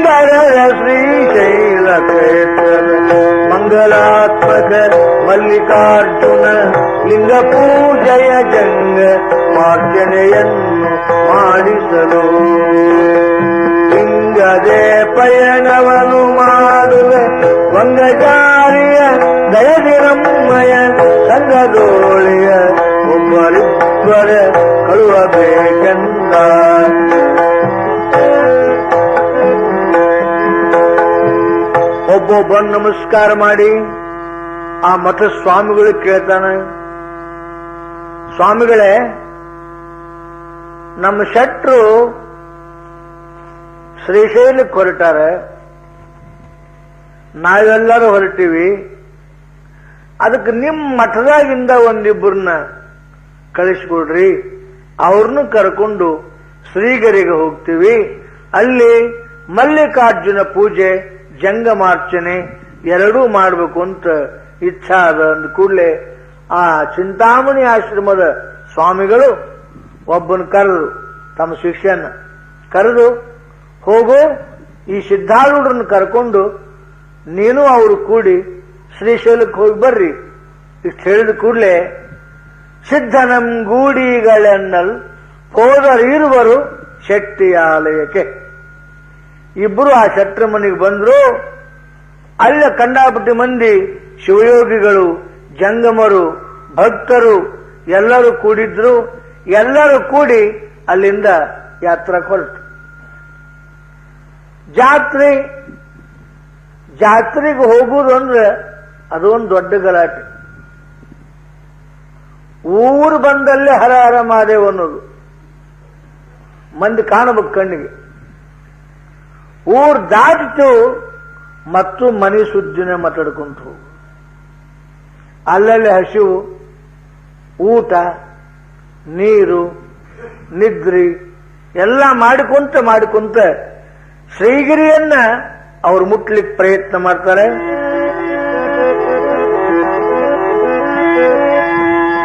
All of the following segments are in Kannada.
ಸುಂದರ ಶ್ರೀಶೈಲ ಕ್ಷೇತ್ರದ ಮಂಗಲಾತ್ಮಕ ಮಲ್ಲಿಕಾರ್ಜುನ ಲಿಂಗ ಪೂಜೆಯ ಜಂಗ ಮಾರ್ಜನೆಯನ್ನು ಮಾಡಿಸಲು ಲಿಂಗದೇ ಪಯಣವನ್ನು ಮಾಡುವೆ ವಂಗಚಾರಿಯ ದಯದಿರಮ್ಮಯ ಸಂಗದೋಳಿಯ ಒಬ್ಬರಿಬ್ಬರ ಕಳುವಬೇಕೆಂದ ಒಬ್ಬೊಬ್ಬ ನಮಸ್ಕಾರ ಮಾಡಿ ಆ ಮಠ ಸ್ವಾಮಿಗಳು ಕೇಳ್ತಾನೆ, ಸ್ವಾಮಿಗಳೇ, ನಮ್ಮ ಶೆಟ್ರು ಶ್ರೀಶೈಲಕ್ಕೆ ಹೊರಟಾರೆ, ನಾವೆಲ್ಲರೂ ಹೊರಟಿವಿ, ಅದಕ್ಕೆ ನಿಮ್ಮ ಮಠದಾಗಿಂದ ಒಂದಿಬ್ಬರನ್ನ ಕಳಿಸ್ಕೊಡ್ರಿ, ಅವ್ರನ್ನು ಕರ್ಕೊಂಡು ಶ್ರೀಗರಿಗೆ ಹೋಗ್ತೀವಿ, ಅಲ್ಲಿ ಮಲ್ಲಿಕಾರ್ಜುನ ಪೂಜೆ ಜಂಗಮಾರ್ಚನೆ ಎರಡೂ ಮಾಡಬೇಕು ಅಂತ ಇಚ್ಛಾ ಅದ ಅಂದ ಕೂಡಲೇ ಆ ಚಿಂತಾಮಣಿ ಆಶ್ರಮದ ಸ್ವಾಮಿಗಳು ಒಬ್ಬನ ಕರೆದು, ತಮ್ಮ ಶಿಷ್ಯನ ಕರೆದು, ಹೋಗು ಈ ಸಿದ್ಧಾರೂಢರನ್ನು ಕರ್ಕೊಂಡು ನೀನು ಅವರು ಕೂಡಿ ಶ್ರೀಶೈಲಕ್ಕೆ ಹೋಗಿ ಬರ್ರಿ ಇಷ್ಟು ಹೇಳಿದ ಕೂಡಲೇ ಸಿದ್ಧನಂ ಗೂಡಿಗಳೆನ್ನಲ್ ಹೋದರಿರುವರು ಶೆಟ್ಟಿಯಾಲಯಕ್ಕೆ. ಇಬ್ಬರು ಆ ಶೆಟ್ರ ಮನೆಗೆ ಬಂದ್ರು. ಅಲ್ಲ ಕಂಡಾಪಟ್ಟಿ ಮಂದಿ ಶಿವಯೋಗಿಗಳು, ಜಂಗಮರು, ಭಕ್ತರು ಎಲ್ಲರೂ ಕೂಡಿದ್ರು. ಎಲ್ಲರೂ ಕೂಡಿ ಅಲ್ಲಿಂದ ಯಾತ್ರಾ ಹೊರಟು. ಜಾತ್ರೆಗೆ ಹೋಗುವುದು ಅಂದ್ರೆ ಅದೊಂದು ದೊಡ್ಡ ಗಲಾಟೆ. ಊರು ಬಂದಲ್ಲೇ ಹರ ಹರ ಮಾದೇವ್ ಅನ್ನೋದು ಮಂದಿ ಕಾಣಬೇಕು ಕಣ್ಣಿಗೆ. ಊರು ದಾಟಿತು ಮತ್ತು ಮನೆ ಸುದ್ದಿನ ಮಾತಾಡ್ಕೊಂತ ಹೋಗು. ಅಲ್ಲಲ್ಲಿ ಹಸಿವು, ಊಟ, ನೀರು, ನಿದ್ರಿ ಎಲ್ಲ ಮಾಡಿಕೊಂತ ಶ್ರೀಗಿರಿಯನ್ನ ಅವ್ರು ಮುಟ್ಲಿಕ್ಕೆ ಪ್ರಯತ್ನ ಮಾಡ್ತಾರೆ.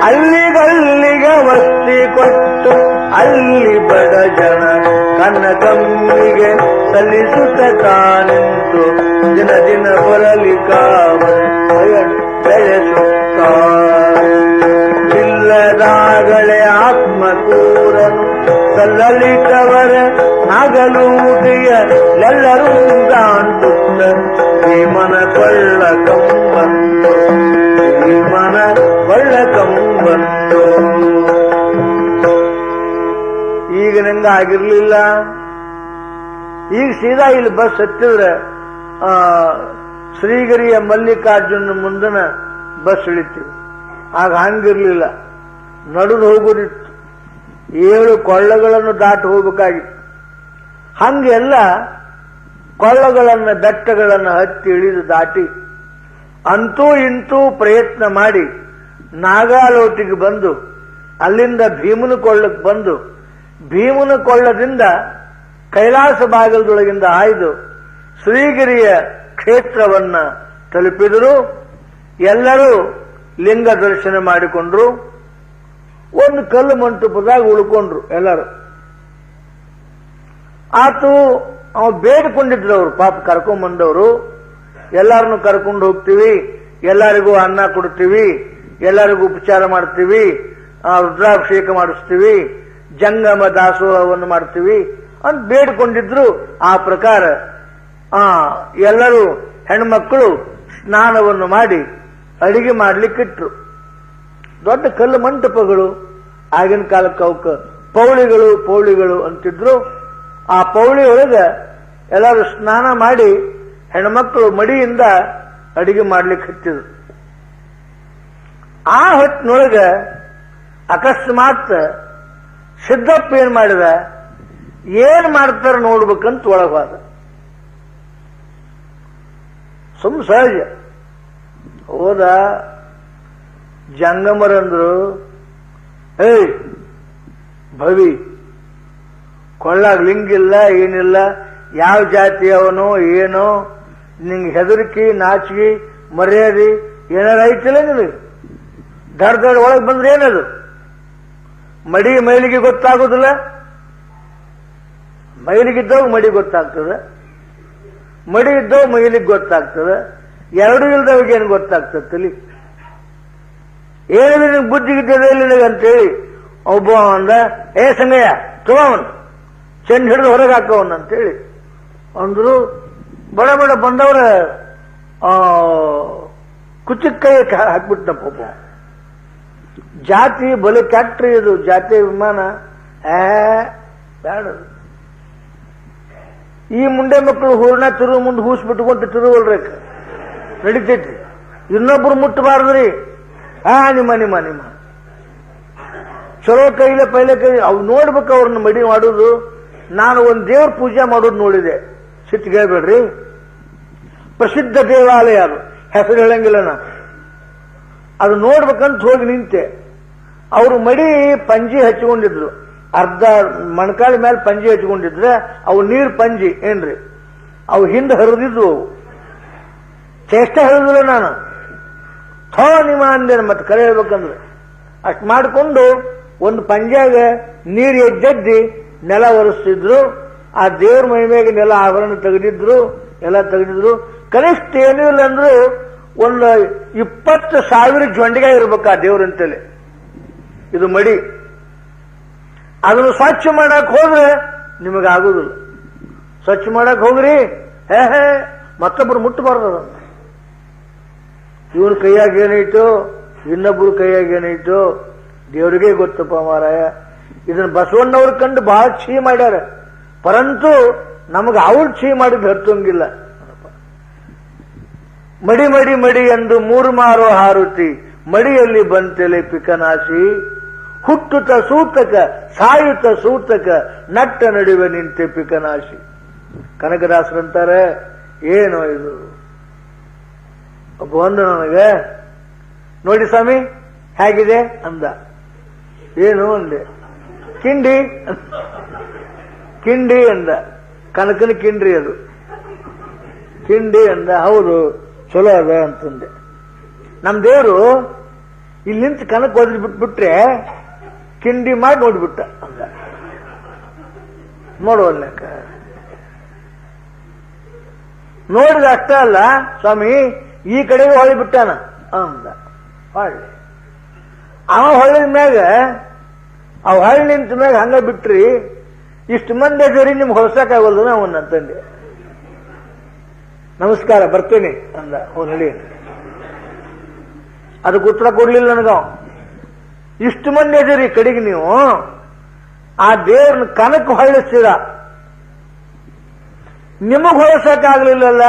ಅಲ್ಲಿಗಲ್ಲಿಗೆ ವಸ್ತಿ ಕೊಟ್ಟು ಅಲ್ಲಿ ಬಡ ಜನ ಕನ್ನಕಮ್ಮಿಗೆ ಸಲ್ಲಿಸುತ್ತ ತಾನೆಂದು ದಿನ ದಿನ ಬರಲಿ ಬೆಳೆಸುತ್ತ ಇಲ್ಲದಾಗಲೇ ಆತ್ಮಕೂರನು ಸಲ್ಲಲಿಕ್ಕವರ ನಾಗಲೂಟಿಯಲ್ಲೆಲ್ಲರೂ ದಾಂಡುತ್ತ ಭೀಮನ ಕೊಳ್ಳ ಕಂಬಂದು ಭೀಮನ ಕೊಳ್ಳ ಕಂಬಂದು. ಈಗ ನಂಗೆ ಆಗಿರ್ಲಿಲ್ಲ. ಈಗ ಸೀದಾ ಇಲ್ಲಿ ಬಸ್ ಹತ್ತಿದ್ರೆ ಶ್ರೀಗಿರಿಯ ಮಲ್ಲಿಕಾರ್ಜುನ ಮುಂದನ ಬಸ್ ಇಳಿತೀವಿ. ಆಗ ಹಂಗಿರ್ಲಿಲ್ಲ, ನಡೆದು ಹೋಗೋದಿತ್ತು. 7 ಕೊಳ್ಳಗಳನ್ನು ದಾಟಿ ಹೋಗಬೇಕಾಗಿತ್ತು. ಹಂಗೆಲ್ಲ ಕೊಳ್ಳಗಳನ್ನು, ಬೆಟ್ಟಗಳನ್ನು ಹತ್ತಿ ಇಳಿದು ದಾಟಿ ಅಂತೂ ಇಂತೂ ಪ್ರಯತ್ನ ಮಾಡಿ ನಾಗಾಲೋಟಿಗೆ ಬಂದು ಅಲ್ಲಿಂದ ಭೀಮನ ಕೊಳ್ಳಕ್ಕೆ ಬಂದು ಭೀಮನ ಕೊಳ್ಳದಿಂದ ಕೈಲಾಸ ಬಾಗಿಲದೊಳಗಿಂದ ಹಾಯ್ದು ಶ್ರೀಗಿರಿಯ ಕ್ಷೇತ್ರವನ್ನ ತಲುಪಿದರು. ಎಲ್ಲರೂ ಲಿಂಗ ದರ್ಶನ ಮಾಡಿಕೊಂಡ್ರು. ಒಂದು ಕಲ್ಲು ಮಂಟಪದಾಗ ಉಳ್ಕೊಂಡ್ರು ಎಲ್ಲರೂ. ಆತು ಅವ್ ಬೇಡಿಕೊಂಡಿದ್ರು ಅವರು, ಪಾಪ ಕರ್ಕೊಂಡ್ಬಂದವರು. ಎಲ್ಲರನ್ನು ಕರ್ಕೊಂಡು ಹೋಗ್ತೀವಿ, ಎಲ್ಲರಿಗೂ ಅನ್ನ ಕೊಡ್ತೀವಿ, ಎಲ್ಲರಿಗೂ ಉಪಚಾರ ಮಾಡ್ತೀವಿ, ರುದ್ರಾಭಿಷೇಕ ಮಾಡಿಸ್ತೀವಿ, ಜಂಗಮ ದಾಸೋಹವನ್ನು ಮಾಡ್ತೀವಿ ಅಂತ ಬೇಡಿಕೊಂಡಿದ್ರು. ಆ ಪ್ರಕಾರ ಎಲ್ಲರೂ ಹೆಣ್ಮಕ್ಕಳು ಸ್ನಾನವನ್ನು ಮಾಡಿ ಅಡಿಗೆ ಮಾಡ್ಲಿಕ್ಕಿಟ್ರು. ದೊಡ್ಡ ಕಲ್ಲು ಮಂಟಪಗಳು. ಆಗಿನ ಕಾಲಕ್ಕೆ ಅವಕ್ಕೆ ಪೌಳಿಗಳು ಅಂತಿದ್ರು. ಆ ಪೌಳಿ ಒಳಗೆ ಎಲ್ಲರೂ ಸ್ನಾನ ಮಾಡಿ ಹೆಣ್ಮಕ್ಕಳು ಮಡಿಯಿಂದ ಅಡಿಗೆ ಮಾಡ್ಲಿಕ್ಕೆ ಹತ್ತಿದ್ರು. ಆ ಹೊತ್ತಿನೊಳಗೆ ಅಕಸ್ಮಾತ್ ಸಿದ್ದಪ್ಪ ಏನ್ ಮಾಡಿದ, ಏನ್ ಮಾಡ್ತಾರ ನೋಡ್ಬೇಕಂತ ಒಳಗೆ ಹೋದ. ಸಹಜ ಹೋದ. ಜಂಗಮರಂದ್ರು, ಏಯ್ ಭವಿ, ಕೊಳ್ಳಾಗ ಲಿಂಗಿಲ್ಲ, ಏನಿಲ್ಲ, ಯಾವ ಜಾತಿಯವನೋ ಏನೋ, ನಿಂಗೆ ಹೆದರಿಕೆ, ನಾಚಿಕೆ, ಮರ್ಯಾದೆ ಏನಾರ ಐತಿಲ್ಲ ನಿನಗೆ? ದಡ್ ಒಳಗೆ ಬಂದ್ರೆ ಏನದು? ಮಡಿ ಮೈಲಿಗೆ ಗೊತ್ತಾಗೋದಿಲ್ಲ? ಮೈಲಿಗಿದ್ದಾಗ ಮಡಿ ಗೊತ್ತಾಗ್ತದೆ. ಮಡಿ ಇದ್ದವ್ ಮೈಲಿಗೆ ಗೊತ್ತಾಗ್ತದ, ಎರಡು ಇಲ್ದವಾಗ ಏನು ಗೊತ್ತಾಗ್ತದೆ ತಲಿ? ಏನಿದೆ ನಿನಗೆ ಬುದ್ಧಿಗಿದ್ದದೆ ನಿನಗೆ ಅಂತೇಳಿ ಒಬ್ಬ ಅಂದ, ಏ ಸಂಗಯ್ಯ ತಗೋವನ್ ಚೆಂಡ್ ಹಿಡಿದು ಹೊರಗೆ ಹಾಕವನ್ ಅಂತೇಳಿ ಅಂದ್ರು. ಬಡ ಬಡ ಬಂದವರ ಕುಚಿಕ್ಕೈ ಹಾಕ್ಬಿಟ್ನಪ್ಪ ಒಬ್ಬ. ಜಾತಿ ಬಲೆ ಕ್ಯಾಕ್ಟ್ರಿ ಇದು, ಜಾತಿ ವಿಮಾನ ಬೇಡ. ಈ ಮುಂಡೆ ಮಕ್ಕಳು ಹೂರ್ಣ ತಿರುವು ಮುಂದೆ ಹೂಸ್ ಬಿಟ್ಕೊಂತ ತಿರುವಲ್ರೇಕ ನಡಿತೈತಿ. ಇನ್ನೊಬ್ರು ಮುಟ್ಟಬಾರ್ದ್ರಿ. ನಿಮ್ಮ ನಿಮ್ಮ ನಿಮ್ಮ ಚಲೋ ಕೈಲೆ ಪೈಲೆ ಕೈ ಅವ್ ನೋಡ್ಬೇಕು ಅವ್ರನ್ನ ಮಡಿ ಮಾಡೋದು. ನಾನು ಒಂದು ದೇವ್ರ ಪೂಜೆ ಮಾಡೋದು ನೋಡಿದೆ, ಸಿಟ್ಟಿಗೆ ಹೇಳ್ಬೇಡ್ರಿ. ಪ್ರಸಿದ್ಧ ದೇವಾಲಯ ಅದು, ಹೆಸರು ಹೇಳಂಗಿಲ್ಲ ನಾ. ಅದು ನೋಡ್ಬೇಕಂತ ಹೋಗಿ ನಿಂತೆ. ಅವರು ಮಡಿ ಪಂಜಿ ಹಚ್ಕೊಂಡಿದ್ರು, ಅರ್ಧ ಮಣಕಾಳಿ ಮೇಲೆ ಪಂಜಿ ಹಚ್ಕೊಂಡಿದ್ರೆ ಅವು ನೀರ್ ಪಂಜಿ ಏನ್ರಿ, ಅವು ಹಿಂದೆ ಹರಿದಿದ್ವು. ಅವು ಚೇಷ್ಟ ಹೇಳಿದಿಲ್ಲ ನಾನು, ಥೋ ನಿಮ್ಮ ಅಂದೇನು ಮತ್ತೆ ಕರೆ ಹೇಳ್ಬೇಕಂದ್ರೆ. ಅಷ್ಟು ಮಾಡಿಕೊಂಡು ಒಂದು ಪಂಜಾಗ ನೀರು ಎದ್ದೆದ್ದಿ ನೆಲ ಒರೆಸ್ತಿದ್ರು. ಆ ದೇವ್ರ ಮೈಮೇಗೆ ನೆಲ ಆಭರಣ ತೆಗೆದಿದ್ರು, ಎಲ್ಲ ತೆಗೆದಿದ್ರು. ಕನಿಷ್ಠ ಏನೂ ಇಲ್ಲ ಅಂದ್ರು ಒಂದು 20,000 ಜೊಂಡಿಗೆ ಇರ್ಬೇಕು ಆ ದೇವ್ರಂತೇಳಿ. ಇದು ಮಡಿ. ಅದನ್ನು ಸ್ವಚ್ಛ ಮಾಡಕ್ ಹೋದ್ರೆ ನಿಮಗಾಗುದಿಲ್ಲ. ಸ್ವಚ್ಛ ಮಾಡಕ್ ಹೋಗ್ರಿ, ಹೇ ಮತ್ತೊಬ್ರು ಮುಟ್ಟಬಾರ್ದು ಅದನ್ನ. ಇವನ ಕೈಯಾಗ ಏನೈತು, ಇನ್ನೊಬ್ರು ಕೈಯಾಗ ಏನೈತು ದೇವರಿಗೆ ಗೊತ್ತಪ್ಪ ಮಾರಾಯ. ಇದನ್ನ ಬಸವಣ್ಣವ್ರ ಕಂಡು ಬಹಳ ಛೀ ಮಾಡ್ಯಾರ, ಪರಂತು ನಮಗೆ ಅವ್ರು ಛೀ ಮಾಡಿದ್ ಹತ್ತಂಗಿಲ್ಲ. ಮಡಿ ಮಡಿ ಮಡಿ ಎಂದು 3 ಮಾರೋ ಹಾರುತಿ, ಮಡಿಯಲ್ಲಿ ಬಂತೆಲೆ ಪಿಕನಾಶಿ. ಹುಟ್ಟುತ್ತ ಸೂತಕ ಸಾಯುತ್ತ ಸೂತಕ, ನಟ್ಟ ನಡುವೆ ನಿಂತೆ ಪಿಕನಾಶಿ. ಕನಕದಾಸರಂತಾರೆ, ಏನು ಇದು? ಒಬ್ಬ ಒಂದು ನನಗೆ ನೋಡಿ ಸ್ವಾಮಿ ಹೇಗಿದೆ ಅಂದ. ಏನು ಅಂದೆ. ಕಿಂಡಿ ಕಿಂಡಿ ಅಂದ. ಕನಕನ ಕಿಂಡ್ರಿ ಅದು, ಕಿಂಡಿ ಅಂದ. ಹೌದು ಚಲೋ ಅದ ಅಂತಂದೆ. ನಮ್ ದೇವರು ಇಲ್ಲಿ ನಿಂತು ಕನಕ ಓದಿ ಬಿಟ್ಬಿಟ್ರೆ ಕಿಂಡಿ ಮಾಡಿ ನೋಡ್ಬಿಟ್ಟ ಅಂದ. ನೋಡುವಲ್ಲೆಕ್ಕ ನೋಡಿದ ಅಷ್ಟ ಅಲ್ಲ ಸ್ವಾಮಿ, ಈ ಕಡೆಗೆ ಹೊಳಿ ಬಿಟ್ಟಾನ ಅಂದ. ಹೊಳ್ಳಿ ಅವ ಹೊಳ್ಳಿದ ಮ್ಯಾಗ ಅವ್ ಹೊಳ್ಳಿ ನಿಂತ ಮ್ಯಾಗ ಹಂಗ ಬಿಟ್ರಿ ಇಷ್ಟು ಮಂದಿ ಸರಿ ನಿಮ್ಗೆ ಹೊಲ್ಸಕ್ಕಾಗಲ್ದು ಅವನ್ನಂತಂದೆ. ನಮಸ್ಕಾರ ಬರ್ತೇನೆ ಅಂದ. ನಡಿ. ಅದಕ್ಕೆ ಉತ್ತರ ಕೊಡ್ಲಿಲ್ಲ ನನಗ. ಇಷ್ಟು ಮಂದಿ ಅದೀರಿ ಕಡೆಗೆ ನೀವು ಆ ದೇವ್ರನ್ನ ಕನಕ ಹೊಳ್ಳಿಸ್ತೀರ, ನಿಮಗ್ ಹೊಳಸಕ್ಕಾಗ್ಲಿಲ್ಲಲ್ಲ.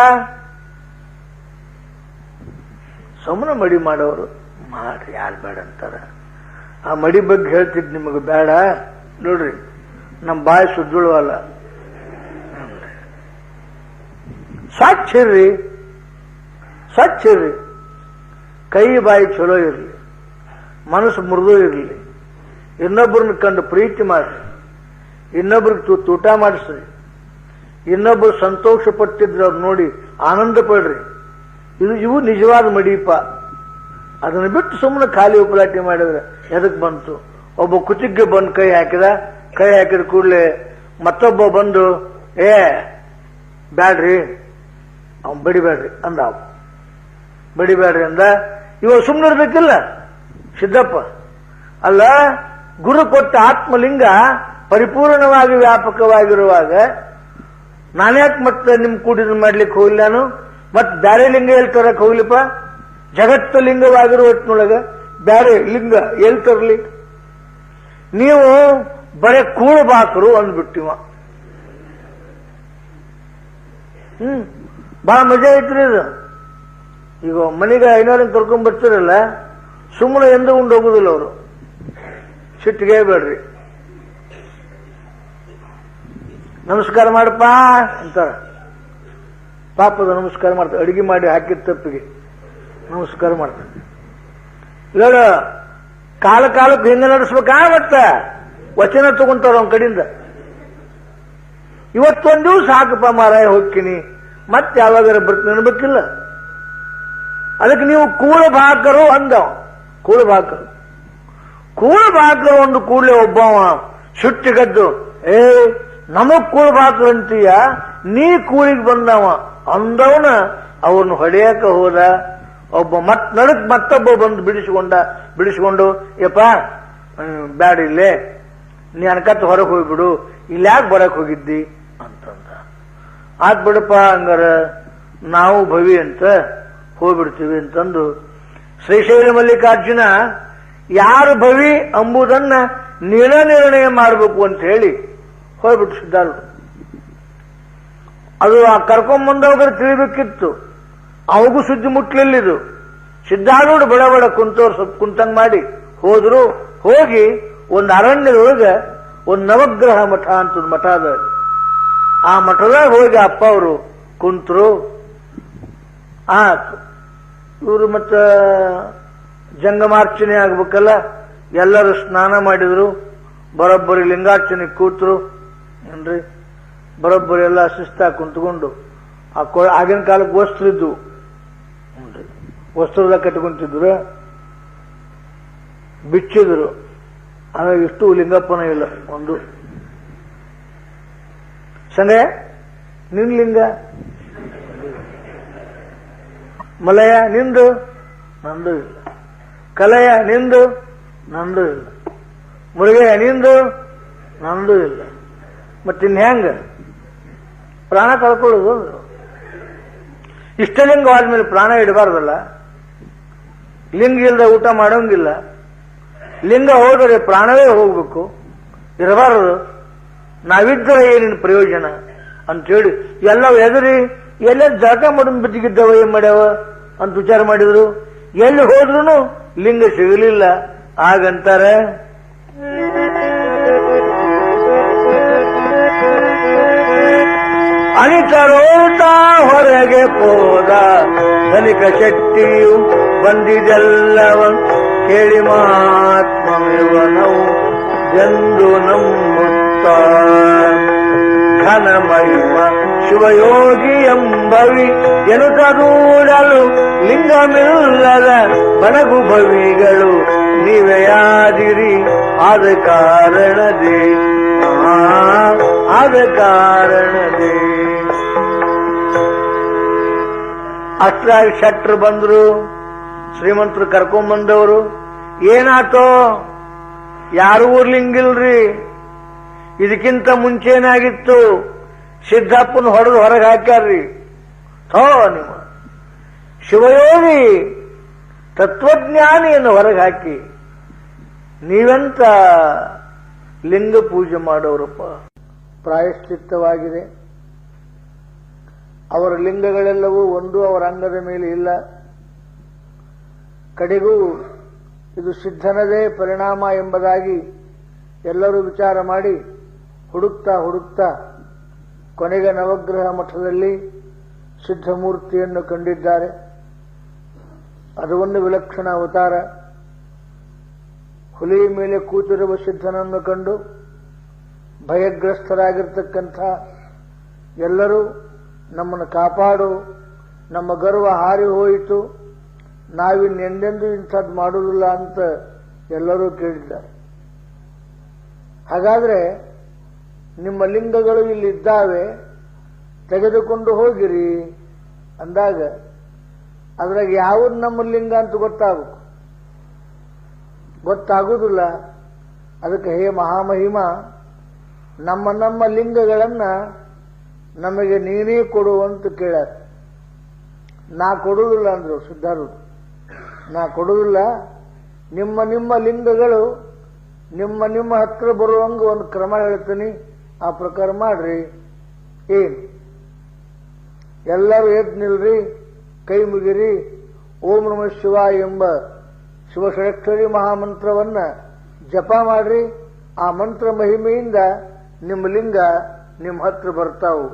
ಸುಮ್ಮನೆ ಮಡಿ ಮಾಡೋರು ಮಾಡ್ರಿ, ಯಾರು ಬೇಡ ಅಂತಾರ. ಆ ಮಡಿ ಬಗ್ಗೆ ಹೇಳ್ತಿದ್ ನಿಮಗೆ ಬೇಡ ನೋಡ್ರಿ, ನಮ್ಮ ಬಾಯಿ ಸುದ್ದುಳುವಲ್ಲ. ಸ್ವಚ್ಛ ಇರ್ರಿ, ಸ್ವಚ್ಛ ಇರ್ರಿ. ಕೈ ಬಾಯಿ ಚಲೋ ಇರಲಿ, ಮನಸ್ಸು ಮೃದು ಇರಲಿ. ಇನ್ನೊಬ್ಬರನ್ನ ಕಂಡು ಪ್ರೀತಿ ಮಾಡ್ರಿ, ಇನ್ನೊಬ್ರಿಗೆ ಊಟ ಮಾಡಿಸ್ರಿ. ಇನ್ನೊಬ್ಬರು ಸಂತೋಷ ಪಟ್ಟಿದ್ರೆ ಅವ್ರು ನೋಡಿ ಆನಂದ ಪಡ್ರಿ. ಇವು ನಿಜವಾದ ಮಡಿಪ. ಅದನ್ನು ಬಿಟ್ಟು ಸುಮ್ಮನೆ ಖಾಲಿ ಉಪಲಾಟಿ ಮಾಡಿದ್ರೆ ಎದಕ್ ಬಂತು? ಒಬ್ಬ ಕುಚಿಗ್ಗೆ ಬಂದು ಕೈ ಹಾಕಿದ ಕೂಡಲೇ ಮತ್ತೊಬ್ಬ ಬಂದು ಬ್ಯಾಡ್ರಿ ಅವ್ನು ಬಡಿಬೇಡ್ರಿ ಅಂದ. ಅವ್ ಬಡಿಬೇಡ್ರಿ ಅಂದ. ಇವ ಸುಮ್ಮನೆ ಇರ್ಬೇಕಿಲ್ಲ ಸಿದ್ದಪ್ಪ. ಅಲ್ಲ, ಗುರು ಕೊಟ್ಟ ಆತ್ಮಲಿಂಗ ಪರಿಪೂರ್ಣವಾಗಿ ವ್ಯಾಪಕವಾಗಿರುವಾಗ ನಾನ್ಯಾಕೆ ಮತ್ತೆ ನಿಮ್ ಕೂಡಿದ್ ಮಾಡ್ಲಿಕ್ಕೆ ಹೋಗಿಲ್ಲ ನಾನು? ಮತ್ ಬ್ಯಾರೆ ಲಿಂಗ ಎಲ್ಲಿ ತರಕ್ ಹೋಗ್ಲಿಪ್ಪ? ಜಗತ್ತ ಲಿಂಗವಾಗಿರುವ ಹೊತ್ತಿನೊಳಗ ಬ್ಯಾರೆ ಲಿಂಗ ಎಲ್ಲಿ ತರಲಿ? ನೀವು ಬರೇ ಕೂಳಬಾಕರು ಅಂದ್ಬಿಟ್ಟಿವ. ಬಹಳ ಮಜಾ ಐತ್ರಿ ಇದು. ಈಗ ಮನೆಗೆ 500 ಕರ್ಕೊಂಡ್ ಬರ್ತಿರಲ್ಲ, ಸುಮ್ಮನೆ ಎಂದು ಉಂಡು ಹೋಗುದಿಲ್ಲ ಅವರು. ಸಿಟ್ಟಿಗೆ ಬೇಡ್ರಿ. ನಮಸ್ಕಾರ ಮಾಡಪ್ಪ ಅಂತಾರ. ಪಾಪದ ನಮಸ್ಕಾರ ಮಾಡ್ತಾರೆ. ಅಡಿಗೆ ಮಾಡಿ ಹಾಕಿದ ತಪ್ಪಿಗೆ ನಮಸ್ಕಾರ ಮಾಡ್ತಾರೆ. ಇವಾಗ ಕಾಲಕ್ಕೆ ಹಿಂದೆ ನಡೆಸ್ಬೇಕಾ? ಮತ್ತ ವಚನ ತಗೊಂತಾರ ಅವನ ಕಡೆಯಿಂದ. ಇವತ್ತೊಂದು ದಿವಸ ಸಾಕಪ್ಪ ಮಾರಾಯ ಹೋಗ್ತೀನಿ, ಮತ್ತೆ ಯಾವಾಗಾರ ಬರ್ತೀನಿ ಅನ್ಬೇಕಿಲ್ಲ. ಅದಕ್ಕೆ ನೀವು ಕೂಳಬಾಕರು ಅಂದವ. ಕೂಳಬಾಕರು ಒಂದು ಕೂಡಲೇ ಒಬ್ಬವ ಸಿಟ್ಟಿಗದ್ದು, ನಮಗ್ ಕೂಳಬಾಕರು ಅಂತೀಯ, ನೀ ಕೂಲಿಗೆ ಬಂದವ ಅಂದವನ ಅವ್ರನ್ನ ಹೊಡೆಯಕ ಹೋದ. ಒಬ್ಬ ನಡಕ್ ಮತ್ತೊಬ್ಬ ಬಂದು ಬಿಡಿಸಿಕೊಂಡು ಯಪ್ಪ ಬ್ಯಾಡ ಇಲ್ಲೇ ನೀ ಅನ್ಕತ್ ಹೊರಗೆ ಹೋಗ್ಬಿಡು, ಇಲ್ಲಿ ಯಾಕೆ ಬರಕ್ ಹೋಗಿದ್ದಿ ಅಂತಂದ. ಆತ್ ಬಿಡಪ್ಪ ಹಂಗಾರ ನಾವು ಭವಿ ಅಂತ ಹೋಗ್ಬಿಡ್ತೀವಿ ಅಂತಂದು ಶ್ರೀಶೈಲ ಮಲ್ಲಿಕಾರ್ಜುನ ಯಾರು ಭವಿ ಎಂಬುದನ್ನ ನಿರ್ಣಯ ಮಾಡಬೇಕು ಅಂತ ಹೇಳಿ ಹೋಗ್ಬಿಟ್ಟು ಸಿದ್ಧಾರೂಢ. ಅದು ಆ ಕರ್ಕೊಂಬಂದವಾಗ ತಿಳಿಬೇಕಿತ್ತು, ಅವಗೂ ಸುದ್ದಿ ಮುಟ್ಲಿಲ್ಲಿದು. ಸಿದ್ಧಾರೂಢ ಬಡ ಬಡ ಕುಂತವ್ರು ಸ್ವಲ್ಪ ಕುಂತಂಗ್ ಮಾಡಿ ಹೋದ್ರು. ಹೋಗಿ ಒಂದು ಅರಣ್ಯದೊಳಗೆ ಒಂದು ನವಗ್ರಹ ಮಠ ಅಂತ ಮಠ ಅದ. ಆ ಮಠದಾಗ ಹೋಗಿ ಅಪ್ಪ ಅವರು ಕುಂತರು. ಇವರು ಮತ್ತ ಜಂಗಮಾರ್ಚನೆ ಆಗ್ಬೇಕಲ್ಲ, ಎಲ್ಲರೂ ಸ್ನಾನ ಮಾಡಿದ್ರು. ಬರೋಬ್ಬರಿ ಲಿಂಗಾರ್ಚನೆ ಕೂತರು ಏನ್ರಿ. ಬರೋಬ್ಬರಿ ಎಲ್ಲ ಶಿಸ್ತಾಗಿ ಕುಂತ್ಕೊಂಡು ಆಗಿನ ಕಾಲಕ್ಕೆ ವಸ್ತ್ರ ಇದ್ದು ವಸ್ತ್ರದಾಗ ಕಟ್ಕೊಂತಿದ್ರು, ಬಿಚ್ಚಿದ್ರು. ಆಮೇಲೆ ಇಷ್ಟು ಲಿಂಗಪ್ಪನ ಇಲ್ಲ ಒಂದು ಸಂಗಯ ನಿನ್ ಲಿಂಗ, ಮಲಯ ನಿಂದು, ನಂದು ಇಲ್ಲ. ಕಲಯ ನಿಂದು, ನಂದು ಇಲ್ಲ. ಮುರುಗಯ್ಯ ನಿಂದು, ನಂದು ಇಲ್ಲ. ಮತ್ತಿನ್ ಹೆಂಗ ಪ್ರಾಣ ಕಳ್ಕೊಳ್ಳೋದು? ಇಷ್ಟಲಿಂಗವಾದ್ಮೇಲೆ ಪ್ರಾಣ ಇಡಬಾರ್ದಲ್ಲ. ಲಿಂಗ ಇಲ್ಲದೆ ಊಟ ಮಾಡೋಂಗಿಲ್ಲ. ಲಿಂಗ ಹೋದರೆ ಪ್ರಾಣವೇ ಹೋಗ್ಬೇಕು, ಇರಬಾರದು. ನಾವಿದ್ದರೆ ಏನಿನ ಪ್ರಯೋಜನ ಅಂತೇಳಿ ಎಲ್ಲ ಎದುರಿ ಎಲ್ಲ ಜಾಗ ಮಾಡೋನ್ ಬಿದ್ದಿಗಿದ್ದವ ಏನ್ ಮಾಡ್ಯಾವ ಅಂತ ವಿಚಾರ ಮಾಡಿದ್ರು. ಎಲ್ಲಿ ಹೋದ್ರು ಲಿಂಗ ಸಿಗಲಿಲ್ಲ. ಆಗಂತಾರೆ ಅನಿತರೋಟ ಹೊರಗೆ ಹೋದ ಧನಿಕ ಶಕ್ತಿಯು ಬಂದಿದೆಲ್ಲವ ಕೇಳಿ ಮಹಾತ್ಮವಿವನವು ಎಂದು ನಮ್ಮುತ್ತ ಘನ ಮಹಿಮ ಶಿವಯೋಗಿ ಎಂಬವಿ ಎನುತದೂಡಲು ಲಿಂಗಮಿಲ್ಲದ ಬಣಗು ಭವಿಗಳು ನೀವೆಯಾದಿರಿ. ಆದ ಕಾರಣದೇ ಆದ ಕಾರಣದೇ ಅಷ್ಟ್ರಾಗಿ ಶಟ್ರು ಬಂದ್ರು. ಶ್ರೀಮಂತರು ಕರ್ಕೊಂಬಂದವರು. ಏನಾತೋ ಯಾರು ಲಿಂಗಿಲ್ರಿ. ಇದಕ್ಕಿಂತ ಮುಂಚೆನಾಗಿತ್ತು, ಸಿದ್ದಪ್ಪನ ಹೊಡೆದು ಹೊರಗೆ ಹಾಕ್ಯಾರ್ರಿ. ಥೋ ನಿಮ್ಮ ಶಿವಯೋಗಿ ತತ್ವಜ್ಞಾನಿಯನ್ನು ಹೊರಗೆ ಹಾಕಿ ನೀವೆಂತ ಲಿಂಗ ಪೂಜೆ ಮಾಡೋರಪ್ಪ. ಪ್ರಾಯಶ್ಚಿತ್ತವಾಗಿದೆ. ಅವರ ಲಿಂಗಗಳೆಲ್ಲವೂ ಒಂದು ಅವರ ಅಂಗದ ಮೇಲೆ ಇಲ್ಲ. ಕಡೆಗೂ ಇದು ಸಿದ್ಧನದೇ ಪರಿಣಾಮ ಎಂಬುದಾಗಿ ಎಲ್ಲರೂ ವಿಚಾರ ಮಾಡಿ ಹುಡುಕ್ತಾ ಕೊನೆಗೆ ನವಗ್ರಹ ಮಠದಲ್ಲಿ ಸಿದ್ಧಮೂರ್ತಿಯನ್ನು ಕಂಡಿದ್ದಾರೆ. ಅದು ಒಂದು ವಿಲಕ್ಷಣ ಅವತಾರ. ಹುಲಿ ಮೇಲೆ ಕೂತಿರುವ ಸಿದ್ಧನನ್ನು ಕಂಡು ಭಯಗ್ರಸ್ತರಾಗಿರ್ತಕ್ಕಂಥ ಎಲ್ಲರೂ ನಮ್ಮನ್ನು ಕಾಪಾಡು, ನಮ್ಮ ಗರ್ವ ಹಾರಿ ಹೋಯಿತು, ನಾವಿನ್ನೆಂದೆಂದೂ ಇಂಥದ್ದು ಮಾಡುವುದಿಲ್ಲ ಅಂತ ಎಲ್ಲರೂ ಕೇಳಿದ್ದಾರೆ. ಹಾಗಾದ್ರೆ ನಿಮ್ಮ ಲಿಂಗಗಳು ಇಲ್ಲಿದ್ದಾವೆ, ತೆಗೆದುಕೊಂಡು ಹೋಗಿರಿ ಅಂದಾಗ ಅದ್ರಾಗ ಯಾವುದು ನಮ್ಮ ಲಿಂಗ ಅಂತ ಗೊತ್ತಾಗುವುದಿಲ್ಲ. ಅದಕ್ಕೆ ಹೇ ಮಹಾಮಹಿಮ, ನಮ್ಮ ಲಿಂಗಗಳನ್ನ ನಮಗೆ ನೀನೇ ಕೊಡುವಂತ ಕೇಳ್ಯಾರ. ನಾ ಕೊಡುವುದಿಲ್ಲ ಅಂದ್ರು ಸಿದ್ಧಾರೂಢ. ನಾ ಕೊಡುವುದಿಲ್ಲ, ನಿಮ್ಮ ಲಿಂಗಗಳು ನಿಮ್ಮ ಹತ್ರ ಬರುವಂಗ ಒಂದು ಕ್ರಮ ಹೇಳ್ತೀನಿ, ಆ ಪ್ರಕಾರ ಮಾಡ್ರಿ. ಏನ್ ಎಲ್ಲರೂ ಎದ್ದು ನಿಲ್ರಿ, ಕೈ ಮುಗಿರಿ, ಓಂ ನಮಃ ಶಿವಾಯ ಎಂಬ ಶಿವಷಡಕ್ಷರಿ ಮಹಾಮಂತ್ರವನ್ನ ಜಪ ಮಾಡ್ರಿ. ಆ ಮಂತ್ರ ಮಹಿಮೆಯಿಂದ ನಿಮ್ಮ ಲಿಂಗ ನಿಮ್ಮ ಹತ್ರ ಬರ್ತಾವು.